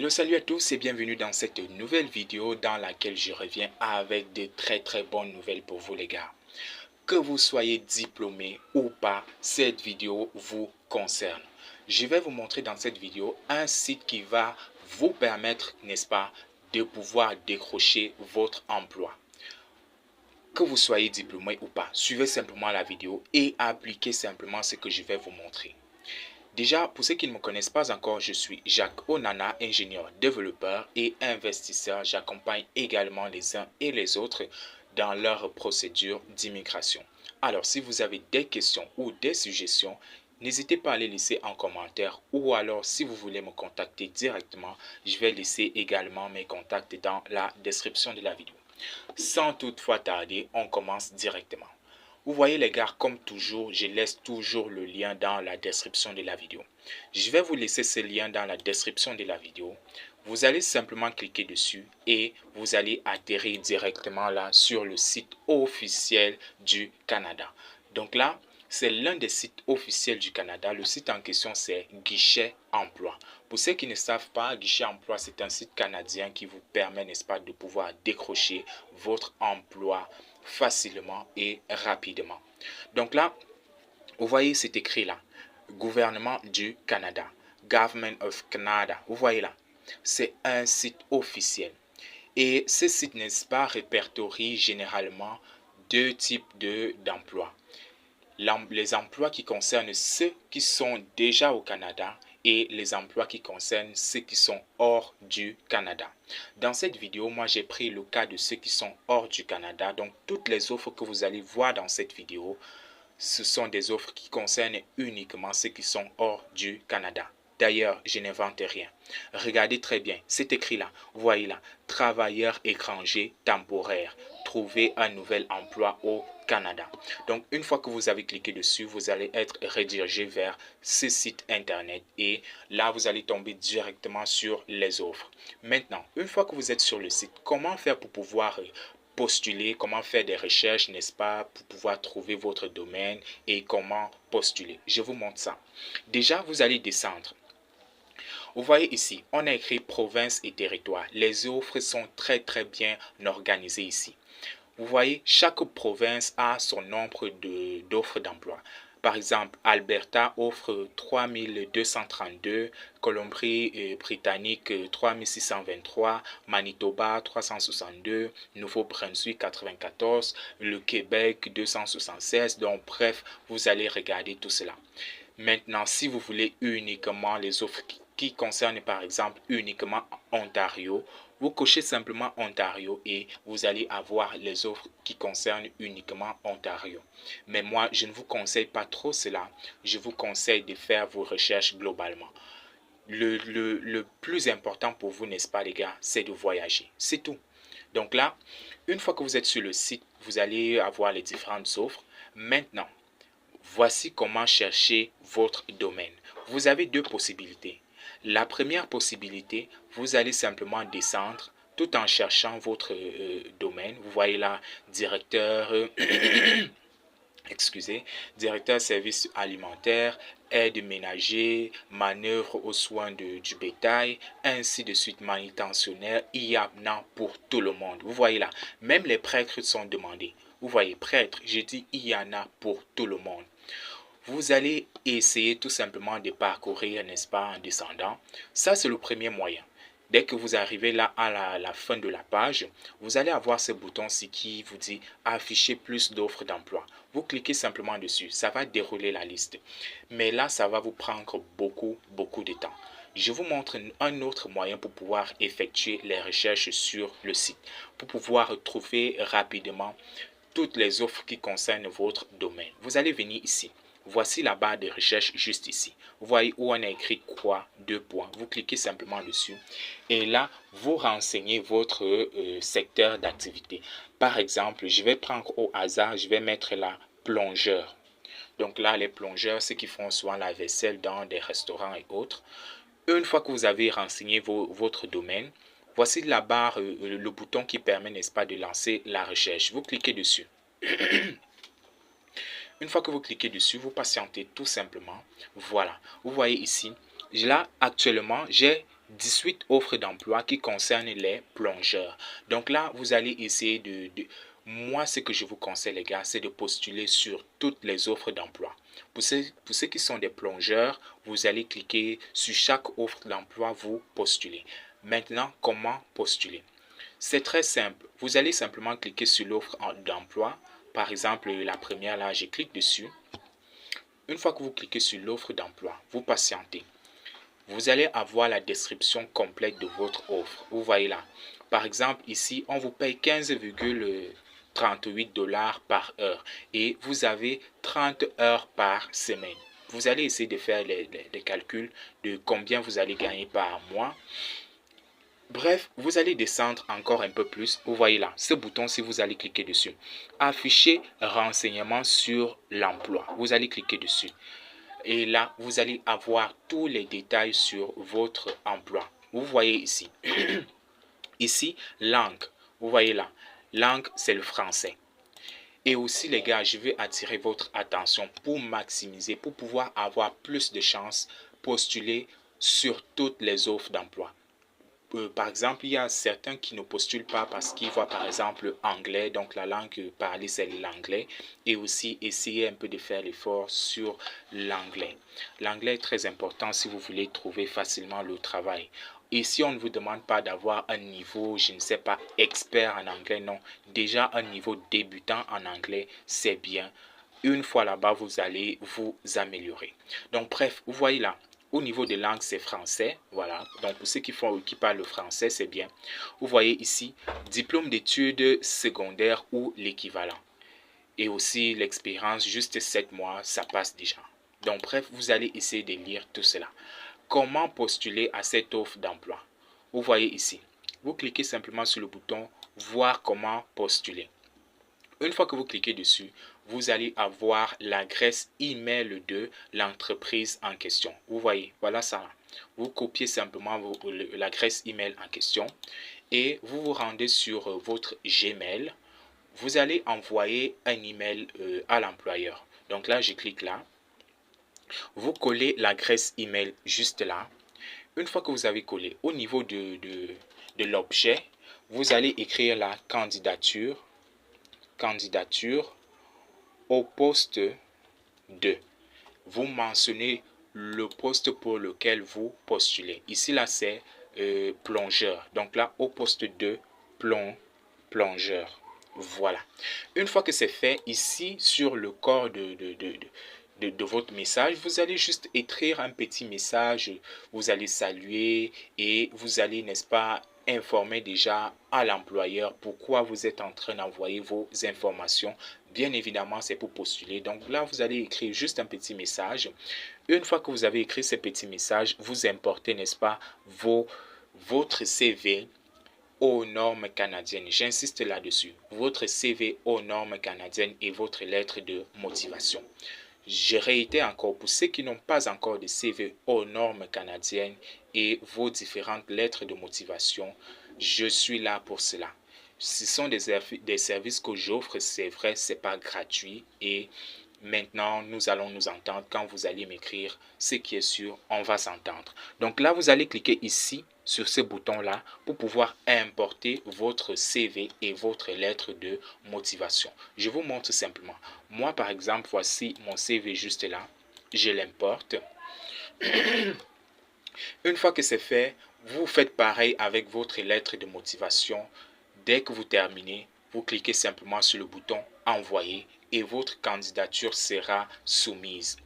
Hello, salut à tous et bienvenue dans cette nouvelle vidéo dans laquelle je reviens avec de très bonnes nouvelles pour vous les gars. Que vous soyez diplômé ou pas, cette vidéo vous concerne. Je vais vous montrer dans cette vidéo un site qui va vous permettre, n'est-ce pas, de pouvoir décrocher votre emploi. Que vous soyez diplômé ou pas, suivez simplement la vidéo et appliquez simplement ce que je vais vous montrer. Déjà, pour ceux qui ne me connaissent pas encore, je suis Jacques Onana, ingénieur développeur et investisseur. J'accompagne également les uns et les autres dans leur procédure d'immigration. Alors, si vous avez des questions ou des suggestions, n'hésitez pas à les laisser en commentaire ou alors si vous voulez me contacter directement, je vais laisser également mes contacts dans la description de la vidéo. Sans toutefois tarder, on commence directement. Vous voyez les gars, comme toujours, je laisse toujours le lien dans la description de la vidéo. Je vais vous laisser ce lien dans la description de la vidéo. Vous allez simplement cliquer dessus et vous allez atterrir directement là sur le site officiel du Canada. Donc là, c'est l'un des sites officiels du Canada. Le site en question, c'est Guichet Emploi. Pour ceux qui ne savent pas, Guichet Emploi, c'est un site canadien qui vous permet, n'est-ce pas, de pouvoir décrocher votre emploi facilement et rapidement. Donc là, vous voyez, c'est écrit là, gouvernement du Canada, Government of Canada. Vous voyez là, c'est un site officiel. Et ce site, n'est-ce pas, répertorie généralement deux types d'emplois. Les emplois qui concernent ceux qui sont déjà au Canada et les emplois qui concernent ceux qui sont hors du Canada. Dans cette vidéo, moi j'ai pris le cas de ceux qui sont hors du Canada. Donc toutes les offres que vous allez voir dans cette vidéo, ce sont des offres qui concernent uniquement ceux qui sont hors du Canada. D'ailleurs, je n'invente rien. Regardez très bien, c'est écrit là, voyez là, travailleur étranger temporaire, trouver un nouvel emploi au Canada. Donc, une fois que vous avez cliqué dessus, vous allez être redirigé vers ce site internet et là, vous allez tomber directement sur les offres. Maintenant, une fois que vous êtes sur le site, comment faire pour pouvoir postuler, comment faire des recherches, n'est-ce pas, pour pouvoir trouver votre domaine et comment postuler. Je vous montre ça. Déjà, vous allez descendre. Vous voyez ici, on a écrit province et territoire. Les offres sont très bien organisées ici. Vous voyez, chaque province a son nombre d'offres d'emploi. Par exemple, Alberta offre 3232, Colombie-Britannique 3623, Manitoba 362, Nouveau-Brunswick 94, le Québec 276. Donc bref, vous allez regarder tout cela. Maintenant, si vous voulez uniquement les offres qui concernent par exemple uniquement Ontario, vous cochez simplement Ontario et vous allez avoir les offres qui concernent uniquement Ontario. Mais moi, je ne vous conseille pas trop cela. Je vous conseille de faire vos recherches globalement. Le plus important pour vous, n'est-ce pas les gars, c'est de voyager. C'est tout. Donc là, une fois que vous êtes sur le site, vous allez avoir les différentes offres. Maintenant, voici comment chercher votre domaine. Vous avez deux possibilités. La première possibilité, vous allez simplement descendre tout en cherchant votre domaine. Vous voyez là, directeur, excusez, directeur service alimentaire, aide ménager, manœuvre aux soins du bétail, ainsi de suite, manutentionnaire. Il y en a pour tout le monde. Vous voyez là, même les prêtres sont demandés. Vous voyez, prêtre, je dis il y en a pour tout le monde. Vous allez essayer tout simplement de parcourir, n'est-ce pas, en descendant. Ça, c'est le premier moyen. Dès que vous arrivez là à la fin de la page, vous allez avoir ce bouton-ci qui vous dit afficher plus d'offres d'emploi. Vous cliquez simplement dessus, ça va dérouler la liste. Mais là, ça va vous prendre beaucoup de temps. Je vous montre un autre moyen pour pouvoir effectuer les recherches sur le site, pour pouvoir trouver rapidement toutes les offres qui concernent votre domaine. Vous allez venir ici. Voici la barre de recherche juste ici. Vous voyez où on a écrit quoi, deux points. Vous cliquez simplement dessus et là, vous renseignez votre secteur d'activité. Par exemple, je vais prendre au hasard, je vais mettre là plongeur. Donc là, les plongeurs, ceux qui font souvent la vaisselle dans des restaurants et autres. Une fois que vous avez renseigné votre domaine, voici la barre, le bouton qui permet, n'est-ce pas, de lancer la recherche. Vous cliquez dessus. Une fois que vous cliquez dessus, vous patientez tout simplement. Voilà, vous voyez ici, là actuellement, j'ai 18 offres d'emploi qui concernent les plongeurs. Donc là, vous allez essayer Moi, ce que je vous conseille, les gars, c'est de postuler sur toutes les offres d'emploi. Pour ceux qui sont des plongeurs, vous allez cliquer sur chaque offre d'emploi, vous postulez. Maintenant, comment postuler? C'est très simple. Vous allez simplement cliquer sur l'offre d'emploi. Par exemple, la première, là, je clique dessus. Une fois que vous cliquez sur l'offre d'emploi, vous patientez. Vous allez avoir la description complète de votre offre. Vous voyez là. Par exemple, ici, on vous paye 15,38 $ par heure et vous avez 30 heures par semaine. Vous allez essayer de faire les calculs de combien vous allez gagner par mois. Bref, vous allez descendre encore un peu plus. Vous voyez là, ce bouton, si vous allez cliquer dessus, afficher renseignements sur l'emploi. Vous allez cliquer dessus. Et là, vous allez avoir tous les détails sur votre emploi. Vous voyez ici. Ici, langue. Vous voyez là. Langue, c'est le français. Et aussi, les gars, je vais attirer votre attention pour maximiser, pour pouvoir avoir plus de chances, postuler sur toutes les offres d'emploi. Par exemple, il y a certains qui ne postulent pas parce qu'ils voient par exemple anglais, donc la langue parlée c'est l'anglais, et aussi essayer un peu de faire l'effort sur l'anglais. L'anglais est très important si vous voulez trouver facilement le travail. Ici, on ne vous demande pas d'avoir un niveau, je ne sais pas, expert en anglais, non. Déjà un niveau débutant en anglais, c'est bien. Une fois là-bas, vous allez vous améliorer. Donc bref, vous voyez là. Au niveau des langues, c'est français. Voilà. Donc, pour ceux qui parlent le français, c'est bien. Vous voyez ici, diplôme d'études secondaires ou l'équivalent. Et aussi l'expérience, juste 7 mois, ça passe déjà. Donc, bref, vous allez essayer de lire tout cela. Comment postuler à cette offre d'emploi? Vous voyez ici. Vous cliquez simplement sur le bouton voir comment postuler. Une fois que vous cliquez dessus, vous allez avoir l'adresse email de l'entreprise en question. Vous voyez, voilà ça. Vous copiez simplement l'adresse email en question et vous vous rendez sur votre Gmail. Vous allez envoyer un email à l'employeur. Donc là, je clique là. Vous collez l'adresse email juste là. Une fois que vous avez collé, au niveau de l'objet, vous allez écrire la candidature au poste 2. Vous mentionnez le poste pour lequel vous postulez. Ici, là, c'est plongeur. Donc là, au poste 2, plongeur. Voilà. Une fois que c'est fait, ici, sur le corps de votre message, vous allez juste écrire un petit message. Vous allez saluer et vous allez, n'est-ce pas, informer déjà à l'employeur pourquoi vous êtes en train d'envoyer vos informations. Bien évidemment, c'est pour postuler. Donc là, vous allez écrire juste un petit message. Une fois que vous avez écrit ce petit message, vous importez, n'est-ce pas, votre CV aux normes canadiennes. J'insiste là-dessus. Votre CV aux normes canadiennes et votre lettre de motivation. Je réitère encore, pour ceux qui n'ont pas encore de CV aux normes canadiennes et vos différentes lettres de motivation, je suis là pour cela. Ce sont des services que j'offre, c'est vrai, c'est pas gratuit et maintenant nous allons nous entendre. Quand vous allez m'écrire, ce qui est sûr, on va s'entendre. Donc là, vous allez cliquer ici sur ce bouton-là pour pouvoir importer votre CV et votre lettre de motivation. Je vous montre simplement. Moi, par exemple, voici mon CV juste là. Je l'importe. Une fois que c'est fait, vous faites pareil avec votre lettre de motivation. Dès que vous terminez, vous cliquez simplement sur le bouton envoyer et votre candidature sera soumise.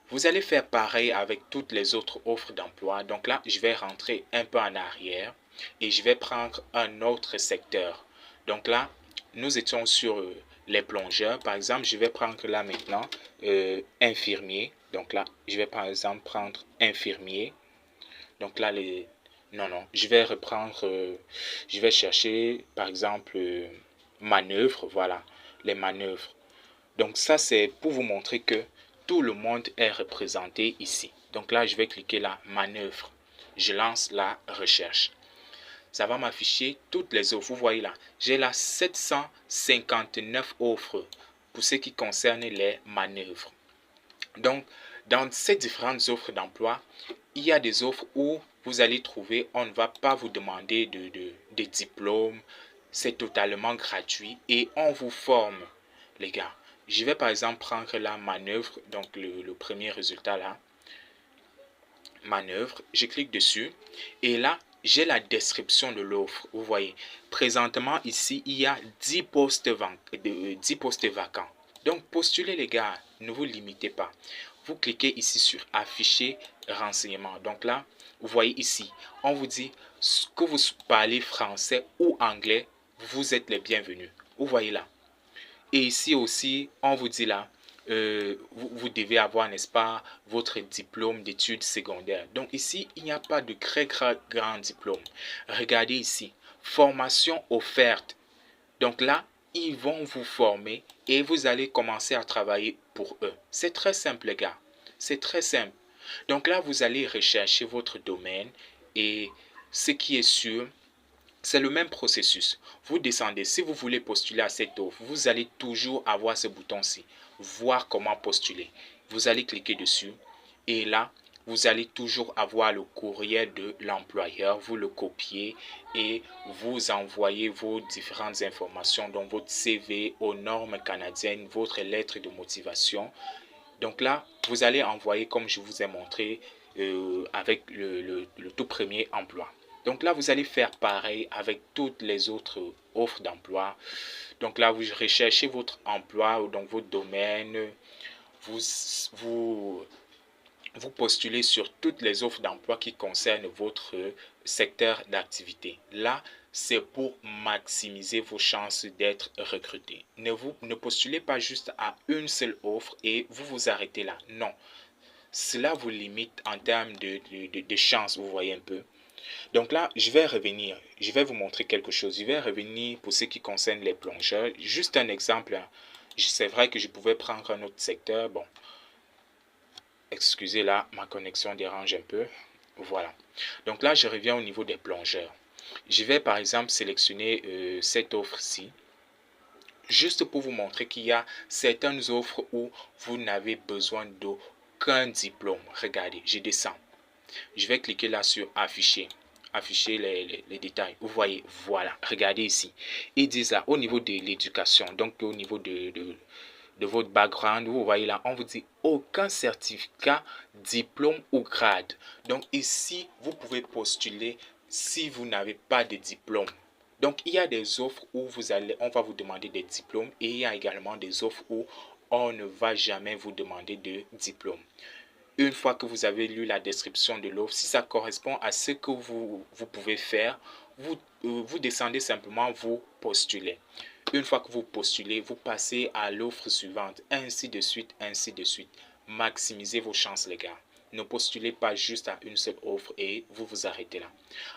Vous allez faire pareil avec toutes les autres offres d'emploi. Donc là, je vais rentrer un peu en arrière et je vais prendre un autre secteur. Donc là, nous étions sur les plongeurs. Par exemple, je vais prendre là maintenant infirmier. Donc là, je vais par exemple prendre infirmier. Donc là, non, je vais reprendre, je vais chercher par exemple manœuvre, voilà, les manœuvres. Donc ça, c'est pour vous montrer que tout le monde est représenté ici. Donc là, je vais cliquer là, manœuvre. Je lance la recherche. Ça va m'afficher toutes les offres. Vous voyez là, j'ai là 759 offres pour ce qui concerne les manœuvres. Donc, dans ces différentes offres d'emploi, il y a des offres où vous allez trouver, on ne va pas vous demander de diplôme. C'est totalement gratuit et on vous forme, les gars. Je vais par exemple prendre la manœuvre, donc le premier résultat là. Manœuvre, je clique dessus et là, j'ai la description de l'offre. Vous voyez, présentement ici, il y a 10 postes, 10 postes vacants. Donc, postulez les gars, ne vous limitez pas. Vous cliquez ici sur afficher renseignements. Donc là, vous voyez ici, on vous dit que vous parlez français ou anglais, vous êtes les bienvenus. Vous voyez là. Et ici aussi, on vous dit là, vous devez avoir, n'est-ce pas, votre diplôme d'études secondaires. Donc ici, il n'y a pas de très grand diplôme. Regardez ici, formation offerte. Donc là, ils vont vous former et vous allez commencer à travailler pour eux. C'est très simple, les gars. C'est très simple. Donc là, vous allez rechercher votre domaine et ce qui est sûr, c'est le même processus. Vous descendez. Si vous voulez postuler à cette offre, vous allez toujours avoir ce bouton-ci. Voir comment postuler. Vous allez cliquer dessus. Et là, vous allez toujours avoir le courriel de l'employeur. Vous le copiez et vous envoyez vos différentes informations, donc votre CV aux normes canadiennes, votre lettre de motivation. Donc là, vous allez envoyer comme je vous ai montré avec le tout premier emploi. Donc là, vous allez faire pareil avec toutes les autres offres d'emploi. Donc là, vous recherchez votre emploi, donc votre domaine. Vous postulez sur toutes les offres d'emploi qui concernent votre secteur d'activité. Là, c'est pour maximiser vos chances d'être recruté. Ne postulez pas juste à une seule offre et vous vous arrêtez là. Non. Cela vous limite en termes de chances, vous voyez un peu. Donc là, je vais revenir. Je vais vous montrer quelque chose. Je vais revenir pour ce qui concerne les plongeurs. Juste un exemple. C'est vrai que je pouvais prendre un autre secteur. Bon, excusez là, ma connexion dérange un peu. Voilà. Donc là, je reviens au niveau des plongeurs. Je vais par exemple sélectionner cette offre-ci. Juste pour vous montrer qu'il y a certaines offres où vous n'avez besoin d'aucun diplôme. Regardez, je descends. Je vais cliquer là sur afficher. Afficher les détails. Vous voyez, voilà. Regardez ici. Ils disent là, au niveau de l'éducation, donc au niveau de votre background, vous voyez là, on vous dit aucun certificat, diplôme ou grade. Donc ici, vous pouvez postuler si vous n'avez pas de diplôme. Donc il y a des offres où on va vous demander des diplômes et il y a également des offres où on ne va jamais vous demander de diplôme. Une fois que vous avez lu la description de l'offre, si ça correspond à ce que vous pouvez faire, vous descendez simplement, vous postulez. Une fois que vous postulez, vous passez à l'offre suivante, ainsi de suite, ainsi de suite. Maximisez vos chances, les gars. Ne postulez pas juste à une seule offre et vous vous arrêtez là.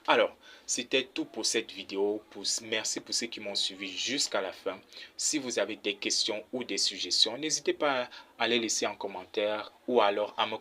Alors, c'était tout pour cette vidéo. Merci pour ceux qui m'ont suivi jusqu'à la fin. Si vous avez des questions ou des suggestions, n'hésitez pas à les laisser en commentaire ou alors à me